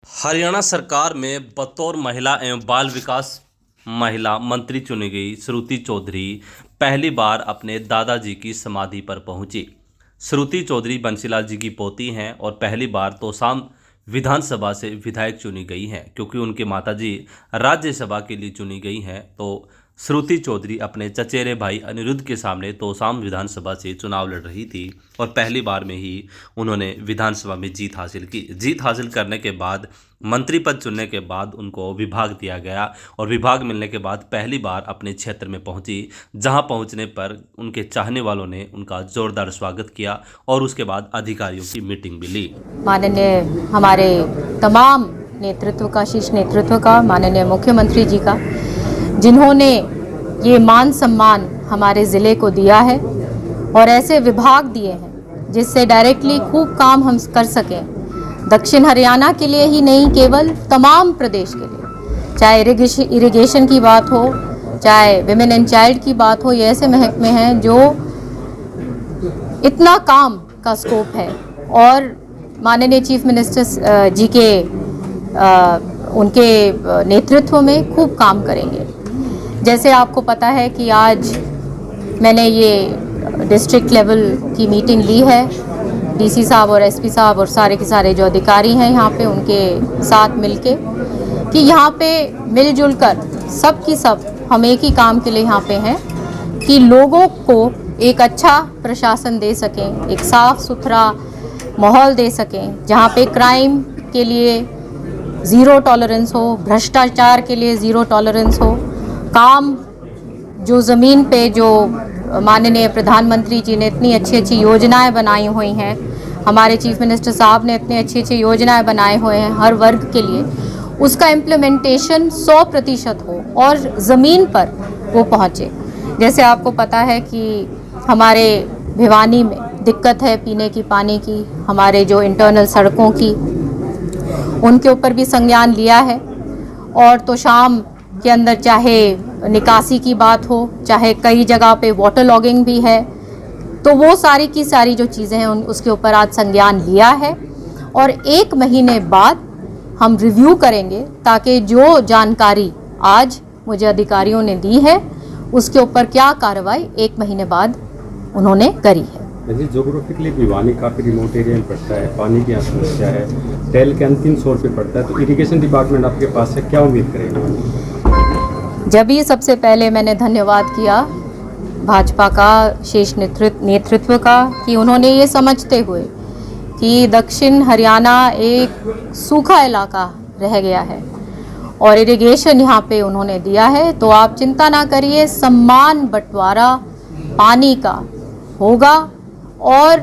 हरियाणा सरकार में बतौर महिला एवं बाल विकास महिला मंत्री चुनी गई श्रुति चौधरी पहली बार अपने दादाजी की समाधि पर पहुंची। श्रुति चौधरी बंसीलाल जी की पोती हैं और पहली बार तोशाम विधानसभा से विधायक चुनी गई हैं। क्योंकि उनके माताजी राज्यसभा के लिए चुनी गई हैं, तो श्रुति चौधरी अपने चचेरे भाई अनिरुद्ध के सामने तोशाम विधानसभा से चुनाव लड़ रही थी और पहली बार में ही उन्होंने विधानसभा में जीत हासिल की। जीत हासिल करने के बाद मंत्री पद चुनने के बाद उनको विभाग दिया गया और विभाग मिलने के बाद पहली बार अपने क्षेत्र में पहुंची, जहां पहुंचने पर उनके चाहने वालों ने उनका जोरदार स्वागत किया और उसके बाद अधिकारियों की मीटिंग भी ली। माननीय हमारे तमाम नेतृत्व का, शीर्ष नेतृत्व का, माननीय मुख्यमंत्री जी का, जिन्होंने ये मान सम्मान हमारे ज़िले को दिया है और ऐसे विभाग दिए हैं जिससे डायरेक्टली खूब काम हम कर सकें, दक्षिण हरियाणा के लिए ही नहीं, केवल तमाम प्रदेश के लिए। चाहे इरिगेशन की बात हो, चाहे विमेन एंड चाइल्ड की बात हो, ये ऐसे महकमे हैं जो इतना काम का स्कोप है और माननीय चीफ मिनिस्टर जी के उनके नेतृत्व में खूब काम करेंगे। जैसे आपको पता है कि आज मैंने ये डिस्ट्रिक्ट लेवल की मीटिंग ली है, डीसी साहब और एसपी साहब और सारे के सारे जो अधिकारी हैं यहाँ पे, उनके साथ मिलके, कि यहाँ पे मिलजुल कर सब की सब हम एक ही काम के लिए यहाँ पे हैं कि लोगों को एक अच्छा प्रशासन दे सकें, एक साफ़ सुथरा माहौल दे सकें, जहाँ पे क्राइम के लिए ज़ीरो टॉलरेंस हो, भ्रष्टाचार के लिए ज़ीरो टॉलरेंस हो, काम जो ज़मीन पे जो माननीय प्रधानमंत्री जी ने इतनी अच्छी अच्छी योजनाएं बनाई हुई हैं, हमारे चीफ मिनिस्टर साहब ने इतनी अच्छी अच्छी योजनाएं बनाए हुए हैं हर वर्ग के लिए, उसका इम्प्लीमेंटेशन 100% हो और ज़मीन पर वो पहुँचे। जैसे आपको पता है कि हमारे भिवानी में दिक्कत है पीने की पानी की, हमारे जो इंटरनल सड़कों की, उनके ऊपर भी संज्ञान लिया है। और तोशाम के अंदर चाहे निकासी की बात हो, चाहे कई जगह पे वाटर लॉगिंग भी है, तो वो सारी की सारी जो चीज़ें हैं उसके ऊपर आज संज्ञान लिया है और 1 महीने बाद हम रिव्यू करेंगे ताकि जो जानकारी आज मुझे अधिकारियों ने दी है उसके ऊपर क्या कार्रवाई 1 महीने बाद उन्होंने करी है। जोग्राफिकली भिवानी काफ़ी रिमोट एरिया में पड़ता है, पानी की समस्या है, टेल कैन 300 रुपये पड़ता है, तो इरिगेशन डिपार्टमेंट आपके पास से क्या उम्मीद करेगा? जब ही सबसे पहले मैंने धन्यवाद किया भाजपा का शीर्ष नेतृत्व का कि उन्होंने ये समझते हुए कि दक्षिण हरियाणा एक सूखा इलाका रह गया है और इरिगेशन यहाँ पे उन्होंने दिया है, तो आप चिंता ना करिए, समान बंटवारा पानी का होगा। और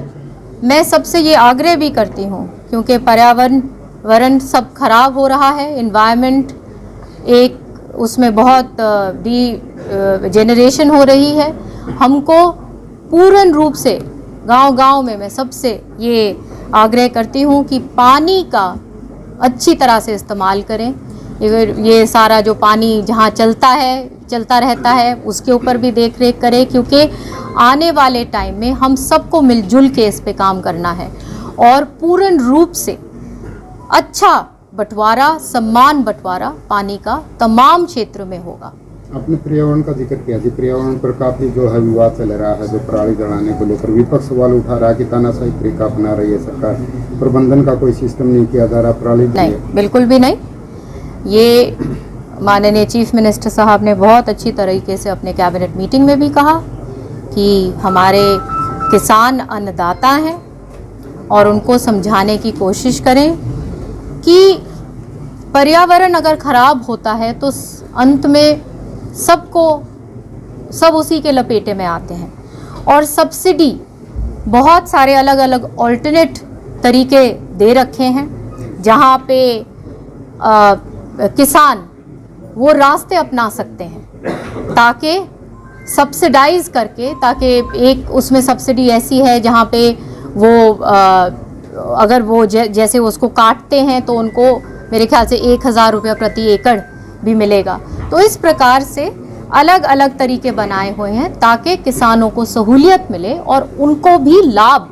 मैं सबसे ये आग्रह भी करती हूँ, क्योंकि पर्यावरण सब खराब हो रहा है, एनवायरनमेंट एक उसमें बहुत जेनरेशन हो रही है, हमको पूर्ण रूप से गांव-गांव में मैं सबसे ये आग्रह करती हूँ कि पानी का अच्छी तरह से इस्तेमाल करें। ये सारा जो पानी जहाँ चलता रहता है उसके ऊपर भी देख रेख करें, क्योंकि आने वाले टाइम में हम सबको मिलजुल के इस पे काम करना है और पूर्ण रूप से अच्छा बंटवारा, समान बंटवारा पानी का तमाम क्षेत्र में होगा। आपने पर्यावरण का जिक्र किया जी, पर्यावरण पर काफ़ी जो है विवाद चल रहा है, जो पराली जलाने को लेकर विपक्ष सवाल उठा रहा है कि तानाशाही तरीका अपना रही है सरकार, प्रबंधन का कोई सिस्टम नहीं किया जा रहा, पराली नहीं, बिल्कुल भी नहीं। ये माननीय चीफ मिनिस्टर साहब ने बहुत अच्छी तरीके से अपने कैबिनेट मीटिंग में भी कहा कि हमारे किसान अन्नदाता हैं और उनको समझाने की कोशिश करें कि पर्यावरण अगर ख़राब होता है तो अंत में सब उसी के लपेटे में आते हैं। और सब्सिडी बहुत सारे अलग अलग ऑल्टरनेट तरीके दे रखे हैं जहाँ पे किसान वो रास्ते अपना सकते हैं ताकि सब्सिडाइज करके, ताकि एक उसमें सब्सिडी ऐसी है जहाँ पे वो अगर वो जैसे उसको काटते हैं तो उनको मेरे ख्याल से 1000 रुपये प्रति एकड़ भी मिलेगा। तो इस प्रकार से अलग अलग तरीके बनाए हुए हैं ताकि किसानों को सहूलियत मिले और उनको भी लाभ,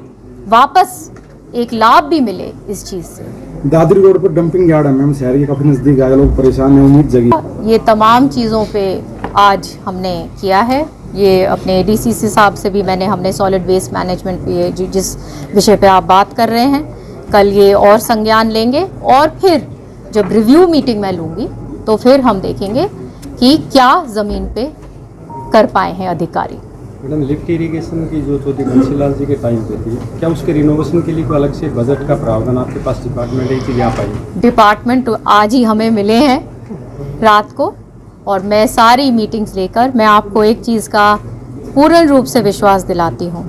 वापस एक लाभ भी मिले इस चीज़ से। दादरी रोड पर डंपिंग यार्ड है मैम, शहर के काफी नजदीक आए, लोग परेशान हैं, उम्मीद जगी। ये तमाम चीज़ों पे आज हमने किया है। ये अपने डीसीसी साहब से भी हमने सॉलिड वेस्ट मैनेजमेंट पे जिस विषय पे आप बात कर रहे हैं, कल ये और संज्ञान लेंगे और फिर जब रिव्यू मीटिंग मैं लूँगी तो फिर हम देखेंगे कि क्या ज़मीन पे कर पाए हैं अधिकारी। मैडम, लिफ्ट इरिगेशन की जो चौधरी बंसीलाल जी के टाइम पे थी, क्या उसके रिनोवेशन के लिए कोई अलग से बजट का प्रावधान आपके पास डिपार्टमेंट है, चीज़ आ पाई? डिपार्टमेंट आज ही हमें मिले हैं रात को, और मैं सारी मीटिंग्स लेकर मैं आपको एक चीज़ का पूर्ण रूप से विश्वास दिलाती हूँ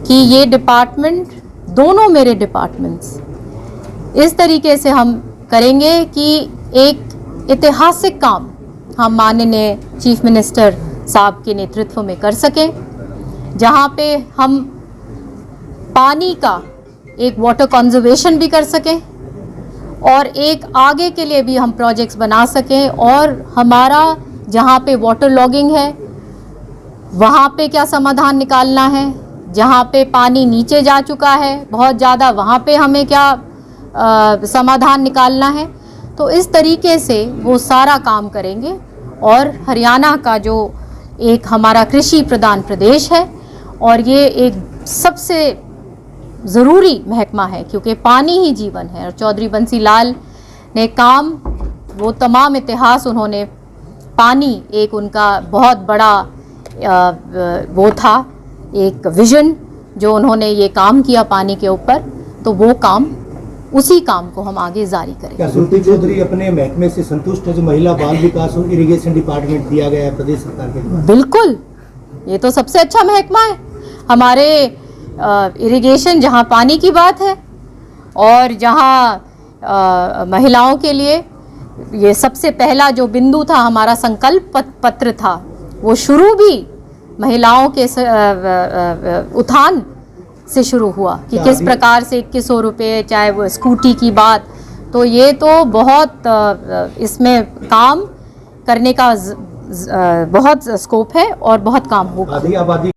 कि ये डिपार्टमेंट, दोनों मेरे डिपार्टमेंट्स इस तरीके से हम करेंगे कि एक ऐतिहासिक काम हम माननीय चीफ मिनिस्टर साहब के नेतृत्व में कर सकें, जहाँ पे हम पानी का एक वाटर कंजर्वेशन भी कर सकें और एक आगे के लिए भी हम प्रोजेक्ट्स बना सकें, और हमारा जहाँ पे वाटर लॉगिंग है वहाँ पे क्या समाधान निकालना है, जहाँ पे पानी नीचे जा चुका है बहुत ज़्यादा वहाँ पे हमें क्या समाधान निकालना है। तो इस तरीके से वो सारा काम करेंगे। और हरियाणा का जो एक हमारा कृषि प्रधान प्रदेश है और ये एक सबसे ज़रूरी महकमा है क्योंकि पानी ही जीवन है, और चौधरी बंसीलाल ने काम, वो तमाम इतिहास उन्होंने, पानी एक उनका बहुत बड़ा वो था, एक विजन जो उन्होंने ये काम किया पानी के ऊपर, तो वो काम, उसी काम को हम आगे जारी करेंगे। क्या श्रुति चौधरी अपने महकमे से संतुष्ट है जो महिला बाल विकास और इरिगेशन डिपार्टमेंट दिया गया है प्रदेश सरकार के द्वारा? बिल्कुल, ये तो सबसे अच्छा महकमा है हमारे इरिगेशन, जहाँ पानी की बात है और जहाँ महिलाओं के लिए ये सबसे पहला जो बिंदु था, हमारा संकल्प पत्र था, वो शुरू भी महिलाओं के उत्थान से शुरू हुआ कि किस प्रकार से 2100 रुपये, चाहे वो स्कूटी की बात, तो ये तो बहुत इसमें काम करने का बहुत स्कोप है और बहुत काम होगा। आबादी